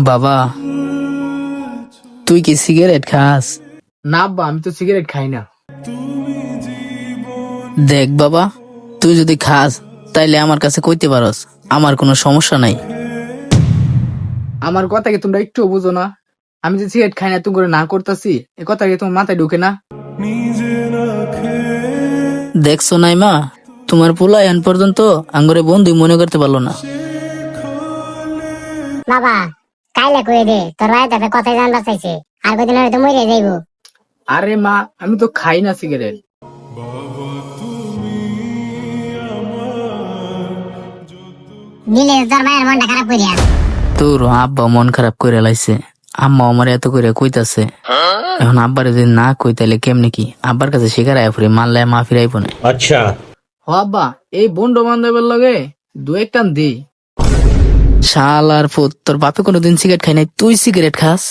বাবা, তুই কি সিগারেট খাস? না আব্বা, আমি তো সিগারেট খাই না। দেখ বাবা, তুই যদি খাস তাইলে আমার কাছে কইতে পারস, আমার কোনো সমস্যা নাই। আমার কথা কি তোমরা একটু বুঝো না? আমি যে সিগারেট খাই না তুমি করে না করতেছি, এ কথা কি তোমার মাথায় ঢুকে না? দেখছো নাই মা, তোমার পোলা এখন পর্যন্ত আঙ্গরে বন্ধু মনে করতে পারলো না। বাবা, কাইলে কয়ে দে তোর ভাই তাতে কথাই জানবার চাইছে, আর কদিন হয়তো মরে যাইবো। আরে মা, আমি তো খাই না সিগারেট। দিলে তোর ভাইয়ের মনটা খারাপ করিয়া। তোর আব্বা মন খারাপ করে লাইছে, আম্মা আমার এত করে কইতাছে। এখন আব্বারে যদি না কই তাইলে কেমনে কি আব্বার কাছে শিকার আয় ফুরে মারলে মা ফিরাইব না। अच्छा হ আব্বা, এই বন্ড বান্ধবের লগে দু একটা দি। শালার ফুত, তোর বাপে কোনোদিন সিগারেট খাই নাই, তুই সিগারেট খাস?